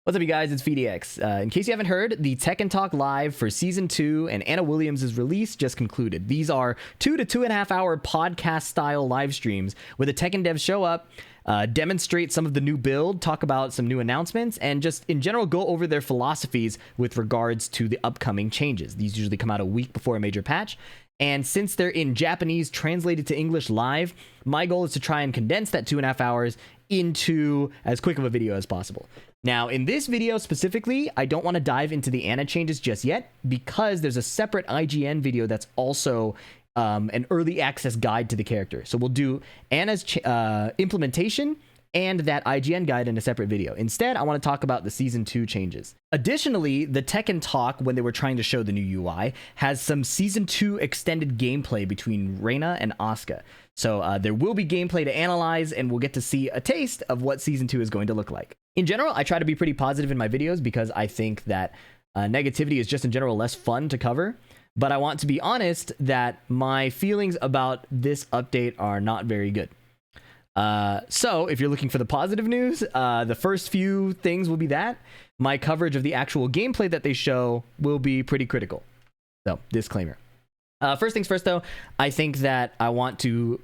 What's up, you guys? It's VDX. In case you haven't heard, the Tekken Talk Live for Season 2 and Anna Williams' release just concluded. These are 2 to 2.5 hour podcast-style live streams where the Tekken devs show up, demonstrate some of the new build, talk about some new announcements, and just in general go over their philosophies with regards to the upcoming changes. These usually come out a week before a major patch. And since they're in Japanese translated to English live, my goal is to try and condense that 2.5 hours into as quick of a video as possible. Now, in this video specifically, I don't want to dive into the Anna changes just yet because there's a separate IGN video that's also an early access guide to the character. So we'll do Anna's implementation and that IGN guide in a separate video. Instead, I want to talk about the Season 2 changes. Additionally, the Tekken Talk, when they were trying to show the new UI, has some Season 2 extended gameplay between Reina and Asuka. So there will be gameplay to analyze, and we'll get to see a taste of what Season 2 is going to look like. In general, I try to be pretty positive in my videos because I think that negativity is just in general less fun to cover. But I want to be honest that my feelings about this update are not very good. So if you're looking for the positive news, the first few things will be that. My coverage of the actual gameplay that they show will be pretty critical. So, disclaimer. First things first, though, I think that I want to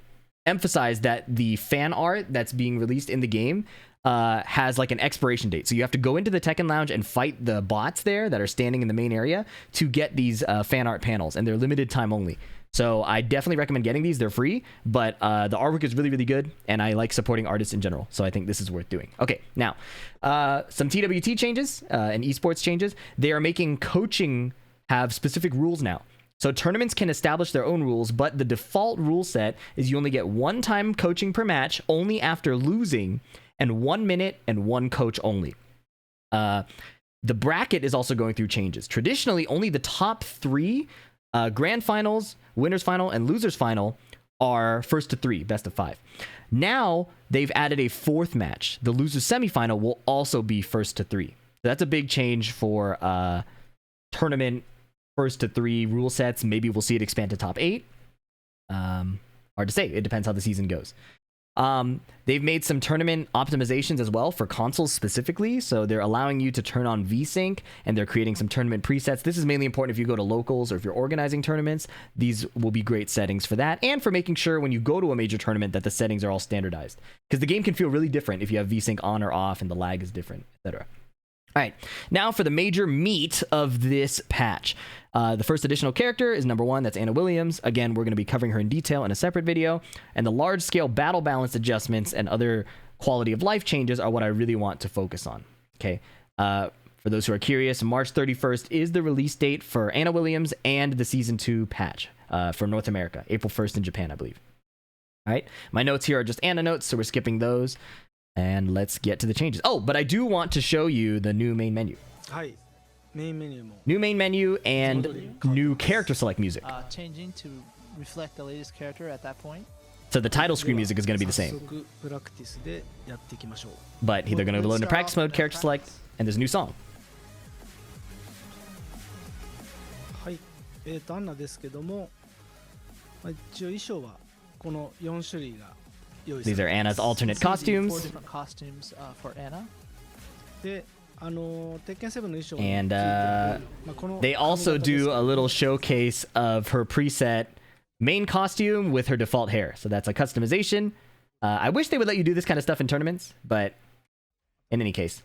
emphasize that the fan art that's being released in the game has like an expiration date. So you have to go into the Tekken Lounge and fight the bots there that are standing in the main area to get these fan art panels, and they're limited time only. So I definitely recommend getting these. They're free, but the artwork is really, really good, and I like supporting artists in general, so I think this is worth doing. Okay, now, some TWT changes and esports changes. They are making coaching have specific rules now. So tournaments can establish their own rules, but the default rule set is you only get 1 time coaching per match, only after losing, and 1 minute and 1 coach only. The bracket is also going through changes. Traditionally, only the top 3 grand finals, winners final, and losers final are first to 3, best of 5. Now they've added a 4th match. The losers semifinal will also be first to 3. So that's a big change for tournament first to 3 rule sets. Maybe we'll see it expand to top 8. Hard to say. It depends how the season goes. They've made some tournament optimizations as well for consoles specifically. So they're allowing you to turn on VSync, and they're creating some tournament presets. This is mainly important if you go to locals or if you're organizing tournaments. These will be great settings for that, and for making sure when you go to a major tournament that the settings are all standardized, because the game can feel really different if you have VSync on or off and the lag is different, etc. All right, now for the major meat of this patch. The first additional character is number 1. That's Anna Williams. Again, we're going to be covering her in detail in a separate video. And the large-scale battle balance adjustments and other quality of life changes are what I really want to focus on. Okay. For those who are curious, March 31st is the release date for Anna Williams and the Season 2 patch for North America. April 1st in Japan, I believe. All right. My notes here are just Anna notes, so we're skipping those. And let's get to the changes. Oh, but I do want to show you the new main menu. Hi. New main menu and new character select music. Changing to reflect the latest character at that point. So the title screen music is going to be the same. But they're going to load into practice mode, character select, and there's a new song. These are Anna's alternate costumes. 4 different costumes for Anna. And they also do a little showcase of her preset main costume with her default hair. So that's a customization. I wish they would let you do this kind of stuff in tournaments, but in any case,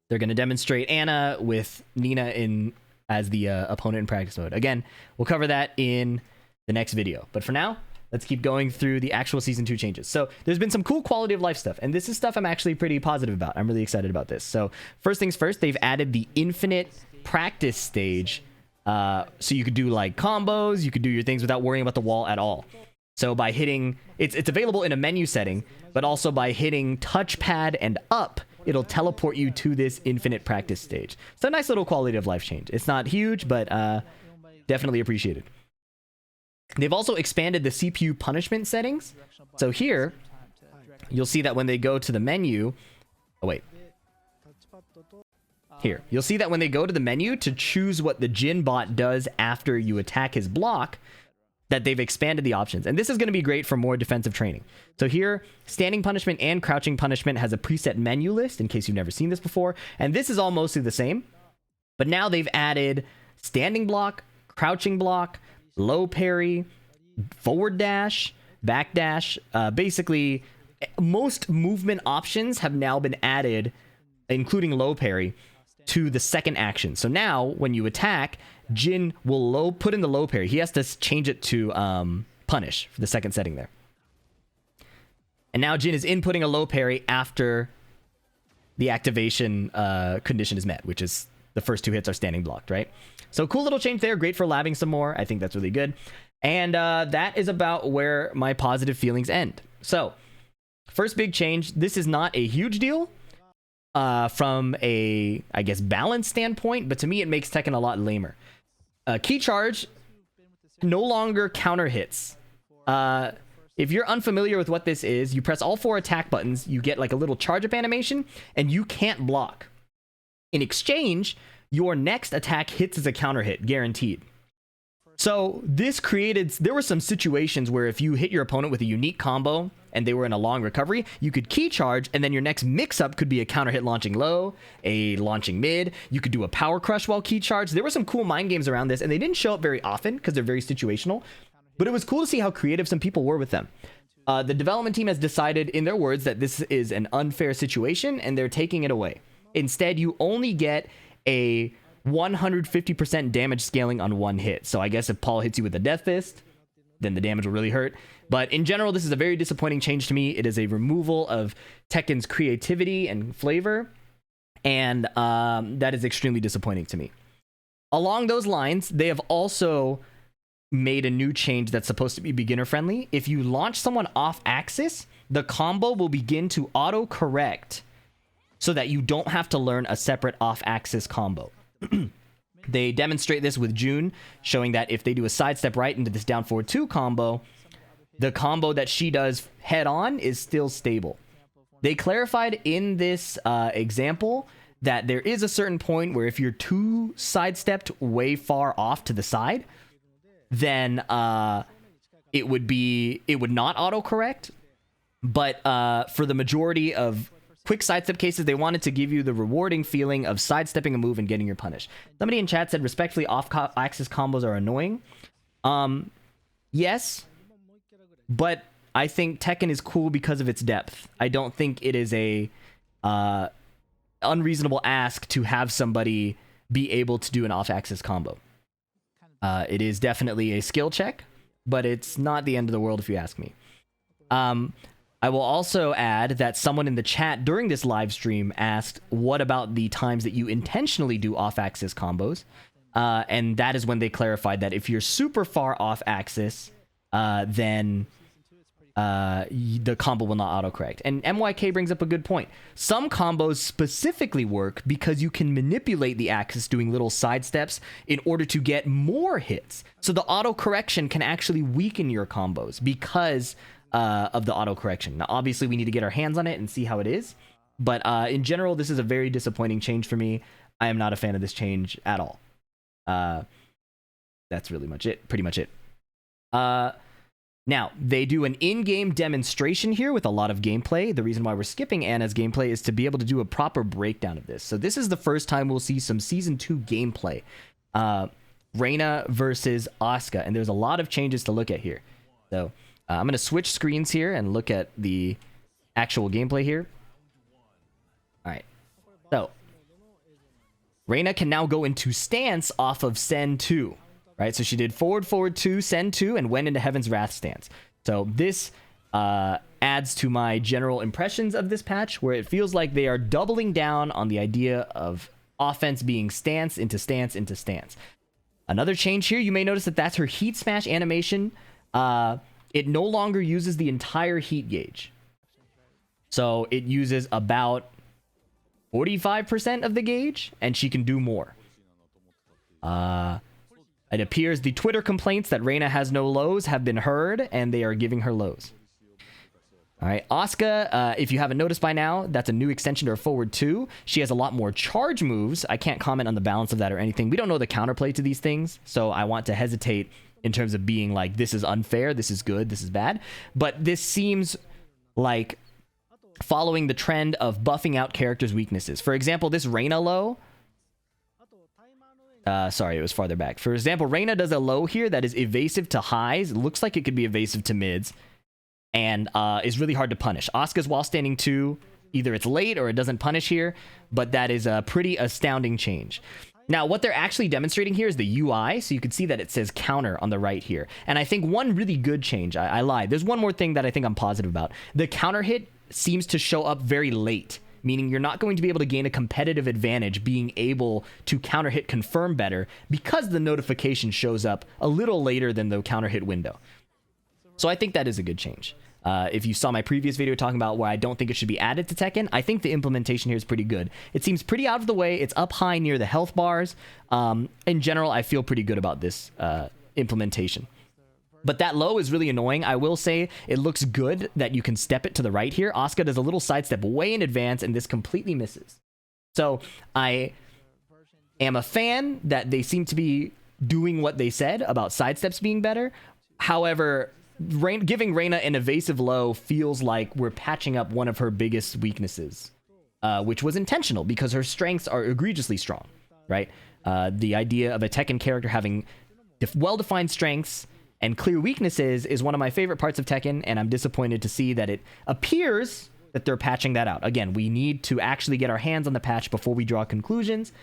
they're going to demonstrate Anna with Nina as the opponent in practice mode. Again, we'll cover that in the next video. But for now, let's keep going through the actual Season 2 changes. So there's been some cool quality of life stuff, and this is stuff I'm actually pretty positive about. I'm really excited about this. So first things first, they've added the infinite practice stage. So you could do like combos, you could do your things without worrying about the wall at all. So by hitting, it's available in a menu setting, but also by hitting touchpad and up, it'll teleport you to this infinite practice stage. So a nice little quality of life change. It's not huge, but definitely appreciated. They've also expanded the CPU punishment settings. So here, you'll see that when they go to the menu... Oh, wait. Here. You'll see that when they go to the menu to choose what the Jin bot does after you attack his block, that they've expanded the options. And this is going to be great for more defensive training. So here, standing punishment and crouching punishment has a preset menu list in case you've never seen this before. And this is all mostly the same. But now they've added standing block, crouching block, low parry, forward dash, back dash. Basically, most movement options have now been added, including low parry, to the second action. So now when you attack, Jin will put in the low parry. He has to change it to punish for the second setting there. And now Jin is inputting a low parry after the activation condition is met, which is the first 2 hits are standing blocked, right? So cool little change there. Great for labbing some more. I think that's really good. And that is about where my positive feelings end. So first big change. This is not a huge deal from a, I guess, balance standpoint, but to me it makes Tekken a lot lamer. Key charge no longer counter hits. If you're unfamiliar with what this is, you press all 4 attack buttons, you get like a little charge up animation, and you can't block. In exchange, your next attack hits as a counter hit, guaranteed. So this there were some situations where if you hit your opponent with a unique combo and they were in a long recovery, you could key charge, and then your next mix-up could be a counter hit launching low, a launching mid. You could do a power crush while key charge. There were some cool mind games around this, and they didn't show up very often because they're very situational. But it was cool to see how creative some people were with them. The development team has decided, in their words, that this is an unfair situation, and they're taking it away. Instead, you only get a 150% damage scaling on 1 hit. So I guess if Paul hits you with a Death Fist, then the damage will really hurt. But in general, this is a very disappointing change to me. It is a removal of Tekken's creativity and flavor, and that is extremely disappointing to me. Along those lines, they have also made a new change that's supposed to be beginner friendly. If you launch someone off axis, the combo will begin to auto correct so that you don't have to learn a separate off axis combo. They demonstrate this with June, showing that if they do a sidestep right into this down forward 2 combo, the combo that she does head on is still stable. They clarified in this example that there is a certain point where if you're too sidestepped way far off to the side, then it would not autocorrect. But for the majority of quick sidestep cases, they wanted to give you the rewarding feeling of sidestepping a move and getting your punish. Somebody in chat said, respectfully, off-axis combos are annoying. Yes, but I think Tekken is cool because of its depth. I don't think it is a unreasonable ask to have somebody be able to do an off-axis combo. It is definitely a skill check, but it's not the end of the world if you ask me. I will also add that someone in the chat during this live stream asked, what about the times that you intentionally do off-axis combos? And that is when they clarified that if you're super far off-axis, then the combo will not autocorrect. And MYK brings up a good point. Some combos specifically work because you can manipulate the axis doing little side steps in order to get more hits. So the autocorrection can actually weaken your combos because of the autocorrection. Now, obviously, we need to get our hands on it and see how it is. But in general, this is a very disappointing change for me. I am not a fan of this change at all. That's really pretty much it. Now, they do an in-game demonstration here with a lot of gameplay. The reason why we're skipping Anna's gameplay is to be able to do a proper breakdown of this. So this is the first time we'll see some Season 2 gameplay. Reina versus Asuka, and there's a lot of changes to look at here. So I'm going to switch screens here and look at the actual gameplay here. All right. So Reina can now go into stance off of Sen 2. Right, so she did forward 2, Sen 2, and went into Heaven's Wrath stance. So this adds to my general impressions of this patch, where it feels like they are doubling down on the idea of offense being stance into stance into stance. Another change here, you may notice that that's her heat smash animation. It no longer uses the entire heat gauge. So it uses about 45% of the gauge, and she can do more. It appears the Twitter complaints that Reina has no lows have been heard, and they are giving her lows. All right, Asuka, if you haven't noticed by now, that's a new extension to her forward 2. She has a lot more charge moves. I can't comment on the balance of that or anything. We don't know the counterplay to these things, so I want to hesitate in terms of being like, this is unfair, this is good, this is bad. But this seems like following the trend of buffing out characters' weaknesses. For example, this Reina low. Sorry, it was farther back. For example, Reina does a low here that is evasive to highs. It looks like it could be evasive to mids. And is really hard to punish. Asuka's while standing 2, either it's late or it doesn't punish here. But that is a pretty astounding change. Now, what they're actually demonstrating here is the UI. So you can see that it says counter on the right here. And I think one really good change, I lied. There's one more thing that I think I'm positive about. The counter hit seems to show up very late, meaning you're not going to be able to gain a competitive advantage being able to counter hit confirm better because the notification shows up a little later than the counter hit window. So I think that is a good change. If you saw my previous video talking about why I don't think it should be added to Tekken, I think the implementation here is pretty good. It seems pretty out of the way. It's up high near the health bars. In general, I feel pretty good about this implementation. But that low is really annoying. I will say it looks good that you can step it to the right here. Asuka does a little sidestep way in advance, and this completely misses. So I am a fan that they seem to be doing what they said about sidesteps being better. However, giving Reina an evasive low feels like we're patching up one of her biggest weaknesses, which was intentional because her strengths are egregiously strong, right? The idea of a Tekken character having well-defined strengths and clear weaknesses is one of my favorite parts of Tekken, and I'm disappointed to see that it appears that they're patching that out. Again, we need to actually get our hands on the patch before we draw conclusions,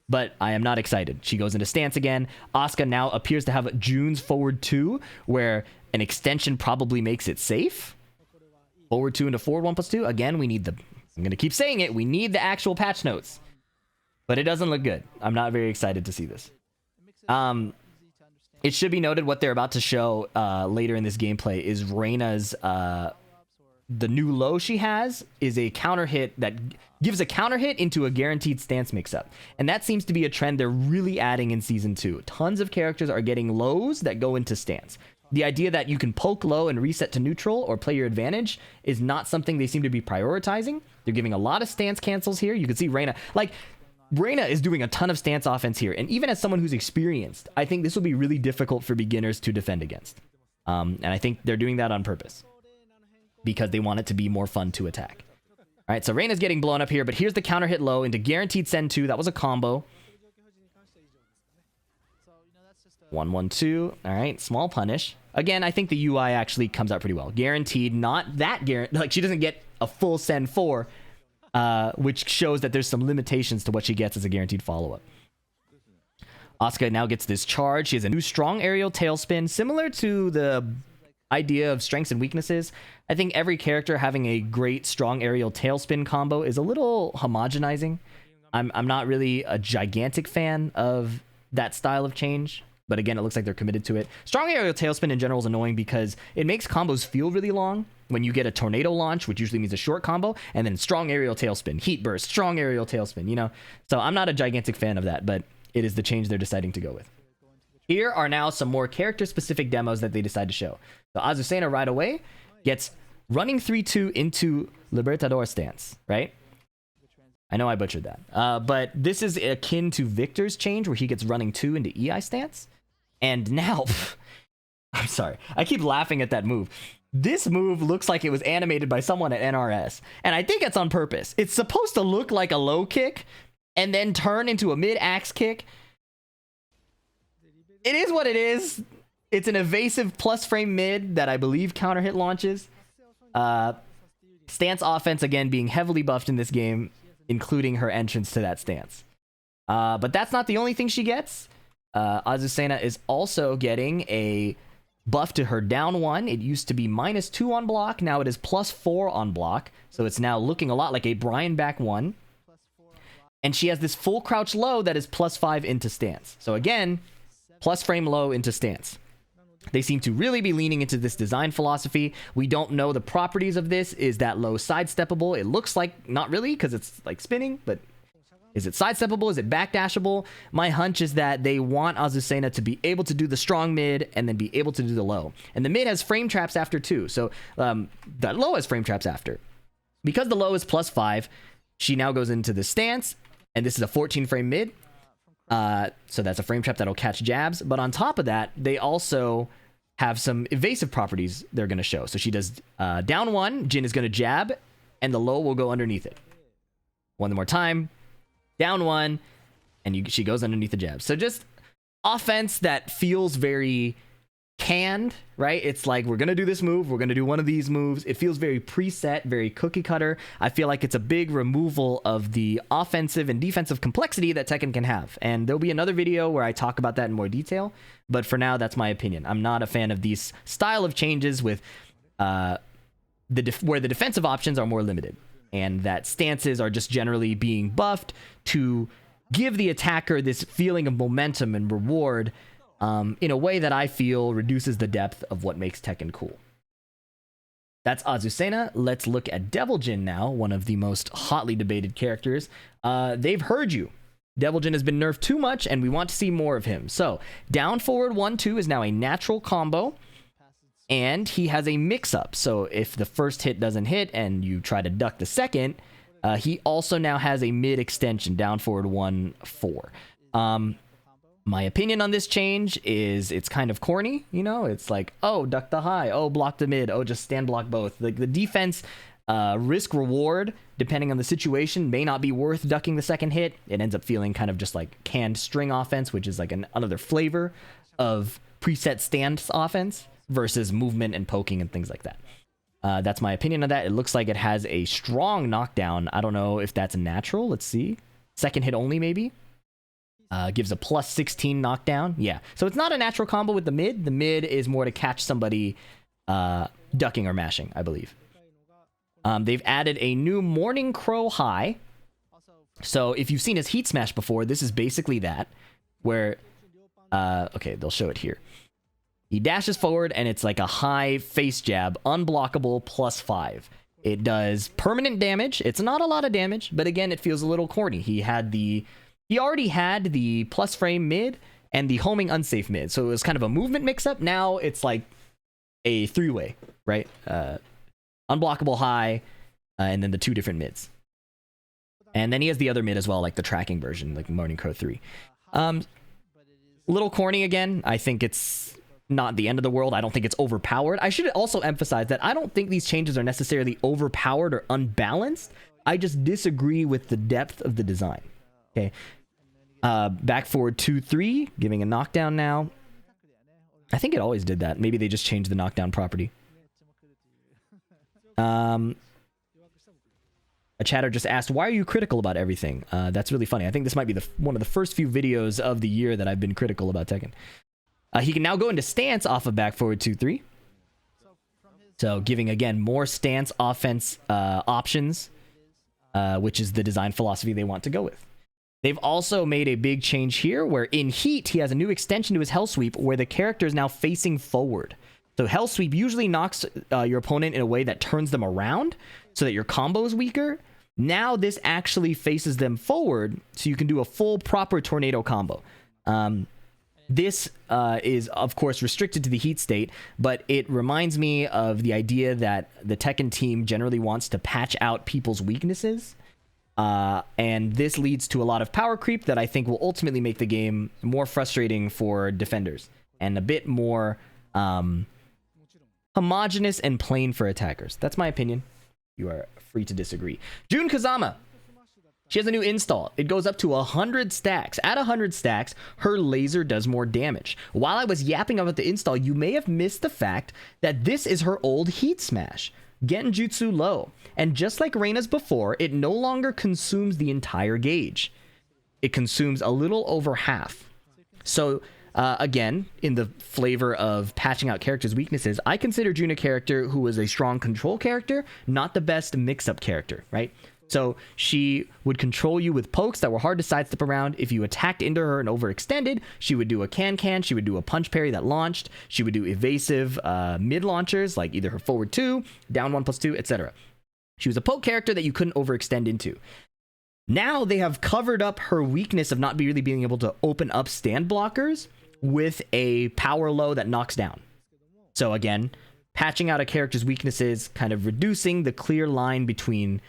but I am not excited. She goes into stance again. Asuka now appears to have June's forward 2, where an extension probably makes it safe. Forward 2 into forward 1+2. Again, we need I'm going to keep saying it, we need the actual patch notes. But it doesn't look good. I'm not very excited to see this. It should be noted what they're about to show later in this gameplay is Reina's, the new low she has is a counter hit that gives a counter hit into a guaranteed stance mix-up. And that seems to be a trend they're really adding in Season 2. Tons of characters are getting lows that go into stance. The idea that you can poke low and reset to neutral or play your advantage is not something they seem to be prioritizing. They're giving a lot of stance cancels here. You can see Reina, Reina is doing a ton of stance offense here, and even as someone who's experienced, I think this will be really difficult for beginners to defend against. And I think they're doing that on purpose because they want it to be more fun to attack. All right, so Reina's getting blown up here, but here's the counter hit low into guaranteed send 2. That was a combo. 1-1-2. All right, small punish. Again, I think the UI actually comes out pretty well. Guaranteed, not that guaranteed. Like, she doesn't get a full send 4. Which shows that there's some limitations to what she gets as a guaranteed follow-up. Asuka now gets this charge. She has a new strong aerial tailspin, similar to the idea of strengths and weaknesses. I think every character having a great strong aerial tailspin combo is a little homogenizing. I'm not really a gigantic fan of that style of change, but again, it looks like they're committed to it. Strong aerial tailspin in general is annoying because it makes combos feel really long. When you get a tornado launch, which usually means a short combo, and then strong aerial tailspin, heat burst, strong aerial tailspin, you know? So I'm not a gigantic fan of that, but it is the change they're deciding to go with. Here are now some more character-specific demos that they decide to show. So Azucena right away gets running 3-2 into Libertador stance, right? I know I butchered that. But this is akin to Victor's change where he gets running 2 into EI stance. And now, I'm sorry, I keep laughing at that move. This move looks like it was animated by someone at NRS, and I think it's on purpose. It's supposed to look like a low kick and then turn into a mid-axe kick. It is what it is. It's an evasive plus frame mid that I believe counter hit launches. Stance offense, again, being heavily buffed in this game, including her entrance to that stance. But that's not the only thing she gets. Azucena is also getting a buff to her down 1. It used to be -2 on block. Now it is +4 on block. So it's now looking a lot like a Brian back 1. And she has this full crouch low that is +5 into stance. So again, plus frame low into stance. They seem to really be leaning into this design philosophy. We don't know the properties of this. Is that low sidesteppable? It looks like not really because it's like spinning, but is it sidesteppable? Is it backdashable? My hunch is that they want Azucena to be able to do the strong mid and then be able to do the low. And the mid has frame traps after too. So the low has frame traps after. Because the low is +5, she now goes into the stance. And this is a 14 frame mid. So that's a frame trap that'll catch jabs. But on top of that, they also have some evasive properties they're going to show. So she does down one, Jin is going to jab, and the low will go underneath it. One more time, down one, and she goes underneath the jab. So just offense that feels very canned, right? It's like, we're going to do this move, we're going to do one of these moves. It feels very preset, very cookie cutter. I feel like it's a big removal of the offensive and defensive complexity that Tekken can have. And there'll be another video where I talk about that in more detail. But for now, that's my opinion. I'm not a fan of these style of changes with where the defensive options are more limited, and that stances are just generally being buffed to give the attacker this feeling of momentum and reward in a way that I feel reduces the depth of what makes Tekken cool. That's Azucena. Let's look at Devil Jin now, one of the most hotly debated characters. They've heard you. Devil Jin has been nerfed too much, and we want to see more of him. So, down forward 1-2 is now a natural combo, and he has a mix-up. So, if the first hit doesn't hit and you try to duck the second, he also now has a mid-extension, down forward 1-4. My opinion on this change is it's kind of corny, you know? It's like, oh, duck the high, oh, block the mid, oh, just stand block both. Like, the defense risk-reward, depending on the situation, may not be worth ducking the second hit. It ends up feeling kind of just like canned string offense, which is like another flavor of preset stance offense versus movement and poking and things like that. That's my opinion on that. It looks like it has a strong knockdown. I don't know if that's a natural. Let's see. Second hit only, maybe. Gives a plus 16 knockdown. Yeah. So it's not a natural combo with the mid. The mid is more to catch somebody ducking or mashing, I believe. They've added a new Morning Crow high. So if you've seen his Heat Smash before, this is basically that. Where, okay, they'll show it here. He dashes forward, and it's like a high face jab, unblockable, +5. It does permanent damage. It's not a lot of damage, but again, it feels a little corny. He already had the plus frame mid and the homing unsafe mid, so it was kind of a movement mix-up. Now it's like a three-way, right? Unblockable high, and then the two different mids. And then he has the other mid as well, like the tracking version, like Morning Crow 3. Little corny again. I think it's not the end of the world. I don't think it's overpowered. I should also emphasize that I don't think these changes are necessarily overpowered or unbalanced. I just disagree with the depth of the design. Okay. Back forward 2-3, giving a knockdown now. I think it always did that. Maybe they just changed the knockdown property. A chatter just asked, why are you critical about everything? That's really funny. I think this might be one of the first few videos of the year that I've been critical about Tekken. He can now go into stance off of back forward 2-3. So giving, again, more stance offense options, which is the design philosophy they want to go with. They've also made a big change here where in Heat, he has a new extension to his Hell Sweep where the character is now facing forward. So Hell Sweep usually knocks your opponent in a way that turns them around so that your combo is weaker. Now this actually faces them forward so you can do a full proper tornado combo. This is, of course, restricted to the Heat state, but it reminds me of the idea that the Tekken team generally wants to patch out people's weaknesses. And this leads to a lot of power creep that I think will ultimately make the game more frustrating for defenders and a bit more homogeneous and plain for attackers. That's my opinion. You are free to disagree. Jun Kazama. She has a new install. It goes up to 100 stacks. At 100 stacks, her laser does more damage. While I was yapping about the install, you may have missed the fact that this is her old Heat Smash, Genjutsu Low. And just like Reina's before, it no longer consumes the entire gauge. It consumes a little over half. So, again, in the flavor of patching out characters' weaknesses, I consider Jun a character who was a strong control character, not the best mix-up character, right? So she would control you with pokes that were hard to sidestep around. If you attacked into her and overextended, she would do a can-can, she would do a punch parry that launched, she would do evasive mid-launchers, like either her forward 2, down 1+2, etc. She was a poke character that you couldn't overextend into. Now they have covered up her weakness of not really being able to open up stand blockers with a power low that knocks down. So again, patching out a character's weaknesses, kind of reducing the clear line between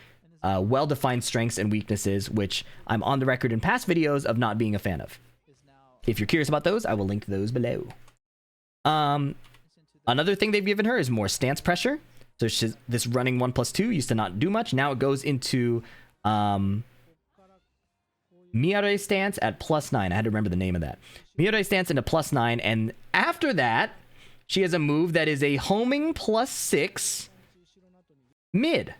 well-defined strengths and weaknesses, which I'm on the record in past videos of not being a fan of. If you're curious about those, I will link those below. Another thing they've given her is more stance pressure. So this running 1+2 used to not do much. Now it goes into Miare stance at +9. I had to remember the name of that. Miare stance into +9. And after that, she has a move that is a homing +6 mid.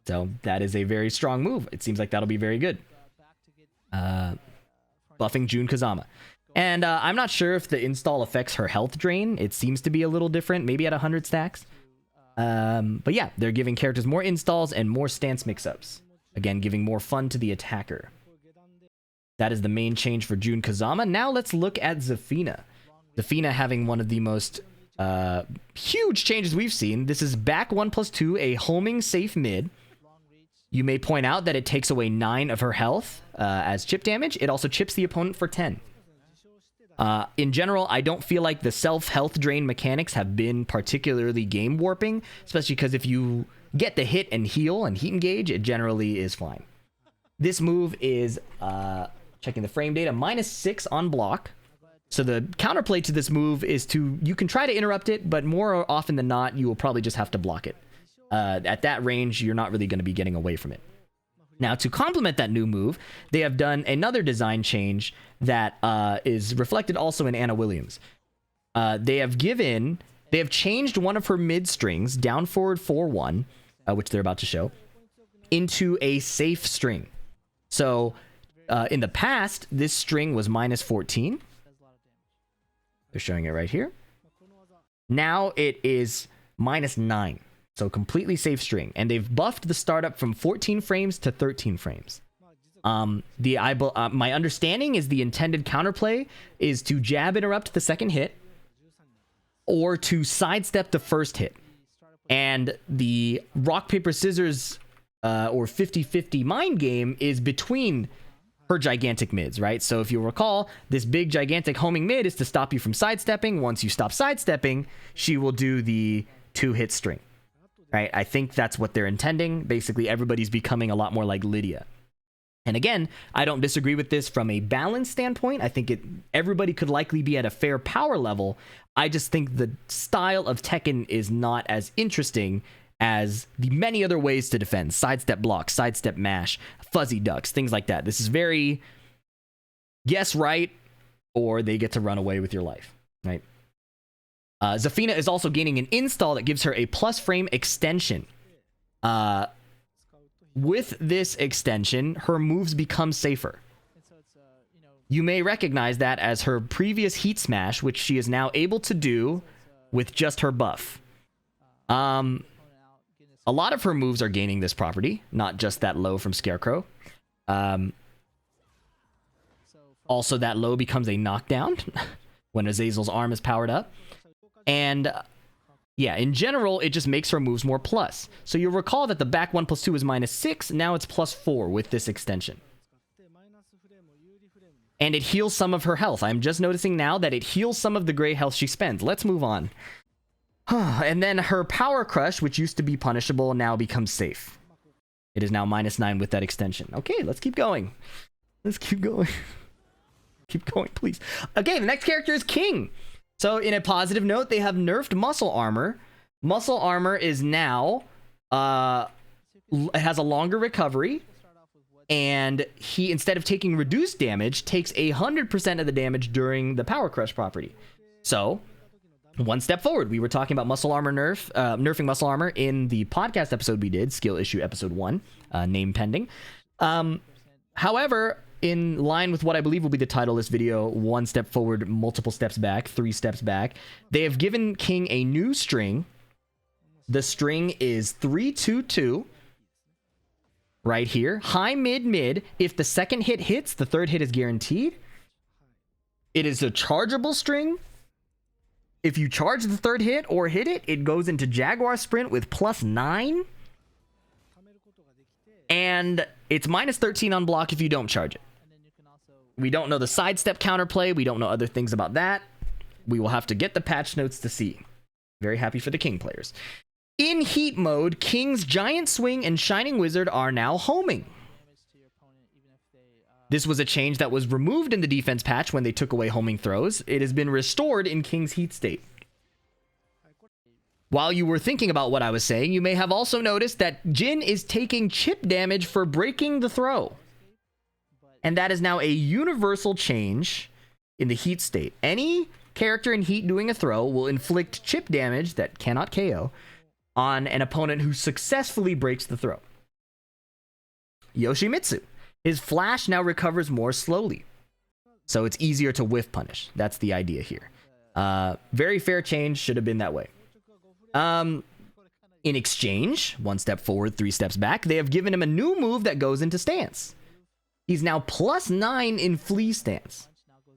So that is a very strong move. It seems like that'll be very good. Buffing Jun Kazama. And I'm not sure if the install affects her health drain. It seems to be a little different, maybe at 100 stacks. But yeah, they're giving characters more installs and more stance mix-ups. Again, giving more fun to the attacker. That is the main change for Jun Kazama. Now let's look at Zafina. Zafina having one of the most huge changes we've seen. This is back 1+2, a homing safe mid. You may point out that it takes away 9 of her health as chip damage. It also chips the opponent for 10. In general, I don't feel like the self-health drain mechanics have been particularly game warping, especially because if you get the hit and heal and heat engage, it generally is fine. This move is, checking the frame data, -6 on block. So the counterplay to this move is you can try to interrupt it, but more often than not, you will probably just have to block it. At that range, you're not really going to be getting away from it. Now, to complement that new move, they have done another design change that is reflected also in Anna Williams. They have changed one of her mid strings, down forward 4-1, which they're about to show, into a safe string. So, in the past, this string was -14. They're showing it right here. Now it is -9. So completely safe string. And they've buffed the startup from 14 frames to 13 frames. My understanding is the intended counterplay is to jab interrupt the second hit or to sidestep the first hit. And the rock, paper, scissors or 50-50 mind game is between her gigantic mids, right? So if you recall, this big gigantic homing mid is to stop you from sidestepping. Once you stop sidestepping, she will do the 2-hit string. Right? I think that's what they're intending. Basically, everybody's becoming a lot more like Lydia. And again, I don't disagree with this from a balance standpoint. I think everybody could likely be at a fair power level. I just think the style of Tekken is not as interesting as the many other ways to defend. Sidestep block, sidestep mash, fuzzy ducks, things like that. This is very guess right, or they get to run away with your life, right? Zafina is also gaining an install that gives her a plus frame extension. With this extension, her moves become safer. You may recognize that as her previous heat smash, which she is now able to do with just her buff. A lot of her moves are gaining this property, not just that low from Scarecrow. Also, that low becomes a knockdown when Azazel's arm is powered up. And yeah, in general, it just makes her moves more plus. So you'll recall that the back 1+2 is -6. Now it's +4 with this extension. And it heals some of her health. I'm just noticing now that it heals some of the gray health she spends. Let's move on. And then her Power Crush, which used to be punishable, now becomes safe. It is now -9 with that extension. Okay, let's keep going. Let's keep going. Keep going, please. Okay, the next character is King. So in a positive note, they have nerfed muscle armor. Muscle armor is now it has a longer recovery, and he, instead of taking reduced damage, takes 100% of the damage during the Power Crush property. So one step forward. We were talking about muscle armor nerfing muscle armor in the podcast episode we did, skill issue episode 1, name pending. However, in line with what I believe will be the title of this video, one step forward, multiple steps back, 3 steps back, they have given King a new string. The string is 3-2-2 right here. High, mid, mid. If the second hit hits, the third hit is guaranteed. It is a chargeable string. If you charge the third hit or hit it, it goes into Jaguar Sprint with +9. And it's -13 on block if you don't charge it. We don't know the sidestep counterplay. We don't know other things about that. We will have to get the patch notes to see. Very happy for the King players. In heat mode, King's Giant Swing and Shining Wizard are now homing. This was a change that was removed in the defense patch when they took away homing throws. It has been restored in King's heat state. While you were thinking about what I was saying, you may have also noticed that Jin is taking chip damage for breaking the throw. And that is now a universal change in the heat state. Any character in heat doing a throw will inflict chip damage that cannot KO on an opponent who successfully breaks the throw. Yoshimitsu. His flash now recovers more slowly, so it's easier to whiff punish. That's the idea here. Very fair change, should have been that way. In exchange, 1 step forward, 3 steps back, they have given him a new move that goes into stance. He's now +9 in flee stance.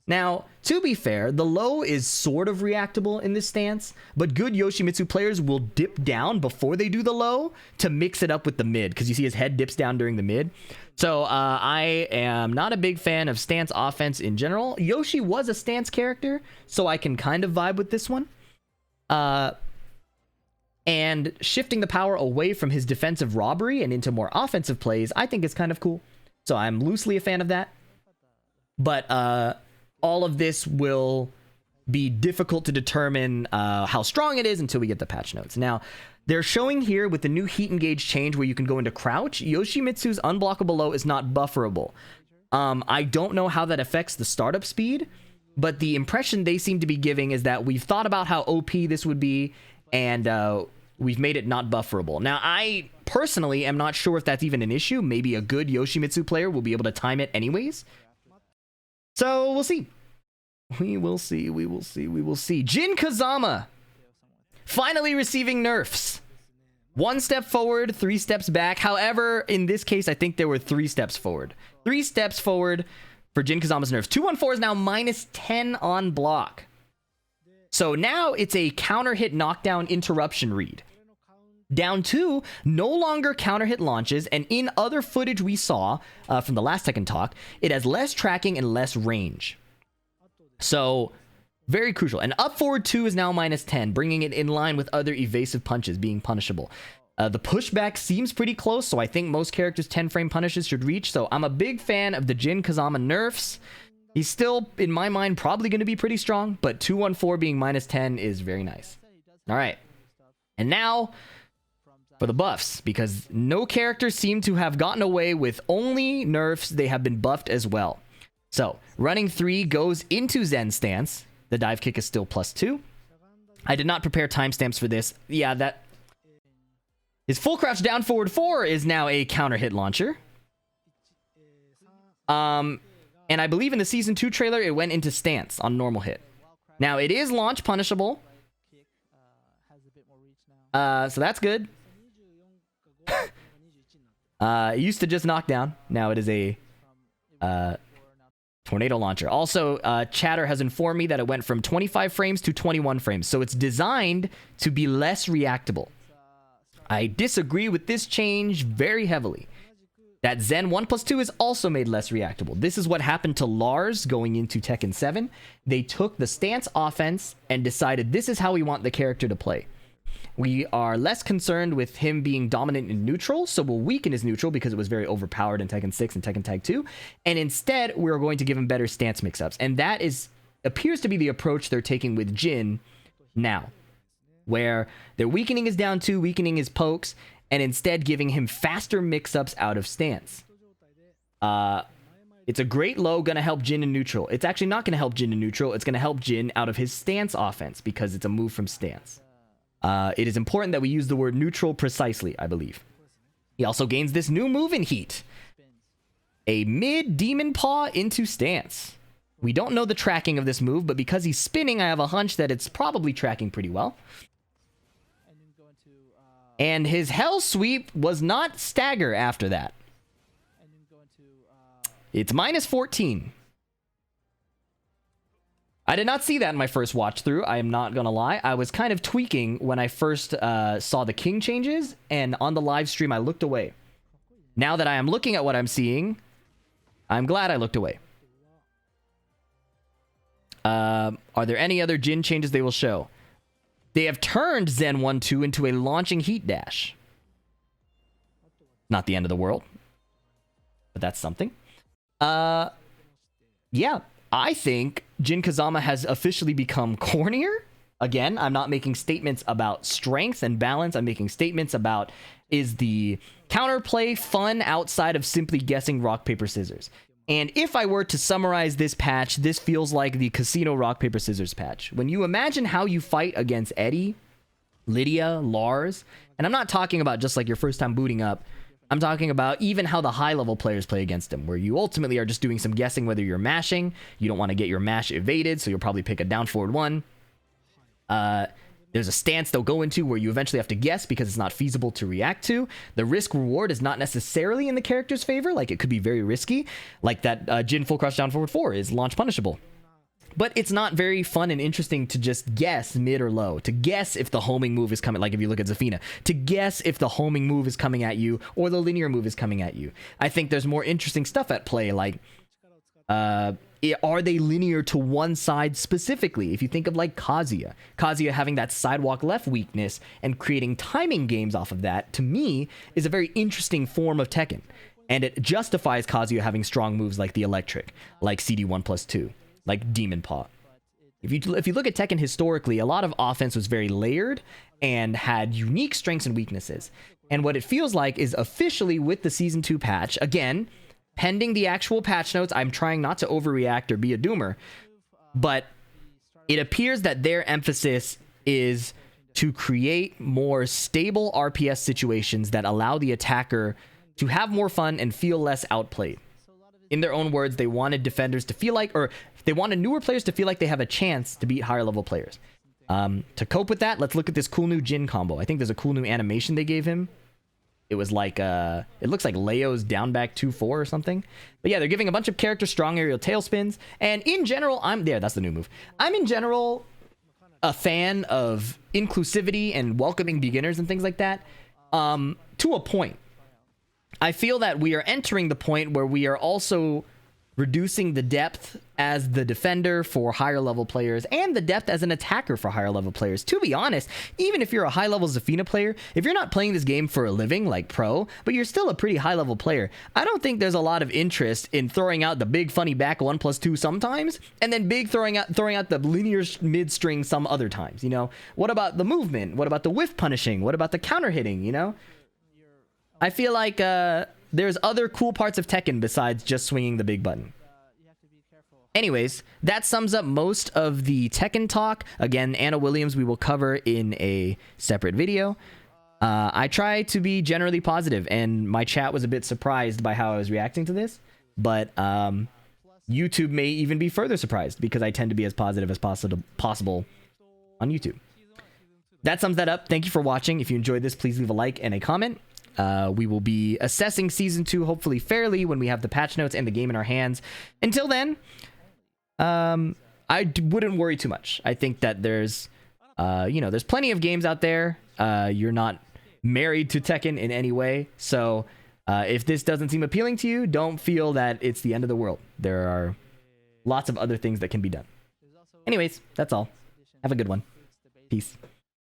Now, to be fair, the low is sort of reactable in this stance, but good Yoshimitsu players will dip down before they do the low to mix it up with the mid, because you see his head dips down during the mid. So I am not a big fan of stance offense in general. Yoshi was a stance character, so I can kind of vibe with this one. And shifting the power away from his defensive robbery and into more offensive plays, I think is kind of cool. So I'm loosely a fan of that. But all of this will be difficult to determine how strong it is until we get the patch notes. Now, they're showing here with the new heat engage change where you can go into crouch, Yoshimitsu's unblockable low is not bufferable. I don't know how that affects the startup speed, but the impression they seem to be giving is that we've thought about how OP this would be, and we've made it not bufferable. Now, I personally am not sure if that's even an issue. Maybe a good Yoshimitsu player will be able to time it anyways. So we'll see. We will see. We will see. We will see. Jin Kazama finally receiving nerfs. 1 step forward, 3 steps back. However, in this case, I think there were 3 steps forward. 3 steps forward for Jin Kazama's nerfs. 214 is now -10 on block. So now it's a counter hit knockdown interruption read. Down 2 no longer counter hit launches, and in other footage we saw from the last Tekken talk, it has less tracking and less range. So very crucial. And up forward 2 is now -10, bringing it in line with other evasive punches being punishable. The pushback seems pretty close, so I think most characters 10 frame punishes should reach. So I'm a big fan of the Jin Kazama nerfs. He's still, in my mind, probably going to be pretty strong, but 214 being -10 is very nice. All right. And now for the buffs, because no characters seem to have gotten away with only nerfs. They have been buffed as well. So running 3 goes into Zen stance. The dive kick is still +2. I did not prepare timestamps for this. Yeah, that... His full crouch down forward 4 is now a counter hit launcher. And I believe in the Season 2 trailer, it went into stance on normal hit. Now, it is launch punishable. So that's good. It used to just knock down. Now it is a tornado launcher. Also, Chatter has informed me that it went from 25 frames to 21 frames. So it's designed to be less reactable. I disagree with this change very heavily. That Zen 1+2 is also made less reactable. This is what happened to Lars going into Tekken 7. They took the stance offense and decided this is how we want the character to play. We are less concerned with him being dominant in neutral, so we'll weaken his neutral because it was very overpowered in Tekken 6 and Tekken Tag 2. And instead, we're going to give him better stance mix-ups. And that appears to be the approach they're taking with Jin now, where they're weakening his down 2, weakening his pokes, and instead giving him faster mix-ups out of stance. It's a great low, gonna help Jin in neutral. It's actually not gonna help Jin in neutral, it's gonna help Jin out of his stance offense because it's a move from stance. It is important that we use the word neutral precisely, I believe. He also gains this new move in heat. A mid demon paw into stance. We don't know the tracking of this move, but because he's spinning, I have a hunch that it's probably tracking pretty well. And his hell sweep was not stagger after that. It's -14. I did not see that in my first watch through. I am not gonna lie. I was kind of tweaking when I first saw the king changes, and on the live stream I looked away. Now that I am looking at what I'm seeing, I'm glad I looked away. Are there any other Jin changes they will show? They have turned Zen 1-2 into a launching heat dash. Not the end of the world, but that's something. Yeah, I think Jin Kazama has officially become cornier. Again, I'm not making statements about strength and balance. I'm making statements about, is the counterplay fun outside of simply guessing rock, paper, scissors? And if I were to summarize this patch, this feels like the casino rock, paper, scissors patch. When you imagine how you fight against Eddie, Lydia, Lars, and I'm not talking about just like your first time booting up, I'm talking about even how the high level players play against him, where you ultimately are just doing some guessing whether you're mashing. You don't want to get your mash evaded, so you'll probably pick a down forward one. There's a stance they'll go into where you eventually have to guess because it's not feasible to react to. The risk reward is not necessarily in the character's favor. Like, it could be very risky. Like that Jin full crush down forward 4 is launch punishable. But it's not very fun and interesting to just guess mid or low. To guess if the homing move is coming, like if you look at Zafina. To guess if the homing move is coming at you or the linear move is coming at you. I think there's more interesting stuff at play, like... are they linear to one side specifically? If you think of like Kazuya having that sidewalk left weakness and creating timing games off of that, to me, is a very interesting form of Tekken. And it justifies Kazuya having strong moves like the electric, like CD1+2, like Demon Paw. If you look at Tekken historically, a lot of offense was very layered and had unique strengths and weaknesses. And what it feels like is officially with the Season 2 patch, again, pending the actual patch notes, I'm trying not to overreact or be a doomer, but it appears that their emphasis is to create more stable RPS situations that allow the attacker to have more fun and feel less outplayed. In their own words, they wanted defenders to feel like, or they wanted newer players to feel like they have a chance to beat higher level players. To cope with that, let's look at this cool new Jin combo. I think there's a cool new animation they gave him. It was like, it looks like Leo's down back 2-4 or something. But yeah, they're giving a bunch of characters strong aerial tailspins. And in general, that's the new move. I'm in general a fan of inclusivity and welcoming beginners and things like that, to a point. I feel that we are entering the point where we are also reducing the depth as the defender for higher level players and the depth as an attacker for higher level players. To be honest, even if you're a high level Zafina player, if you're not playing this game for a living like pro, but you're still a pretty high level player, I don't think there's a lot of interest in throwing out the big funny back 1+2 sometimes, and then big throwing out the linear mid string some other times, you know? What about the movement? What about the whiff punishing? What about the counter hitting, you know? I feel like there's other cool parts of Tekken besides just swinging the big button. Anyways, that sums up most of the Tekken talk. Again, Anna Williams we will cover in a separate video. I try to be generally positive, and my chat was a bit surprised by how I was reacting to this, but YouTube may even be further surprised because I tend to be as positive as possible on YouTube. That sums that up. Thank you for watching. If you enjoyed this, please leave a like and a comment. We will be assessing Season 2 hopefully fairly when we have the patch notes and the game in our hands. Until then, I wouldn't worry too much. I think that there's plenty of games out there. You're not married to Tekken in any way. So if this doesn't seem appealing to you, don't feel that it's the end of the world. There are lots of other things that can be done. Anyways, that's all. Have a good one. Peace.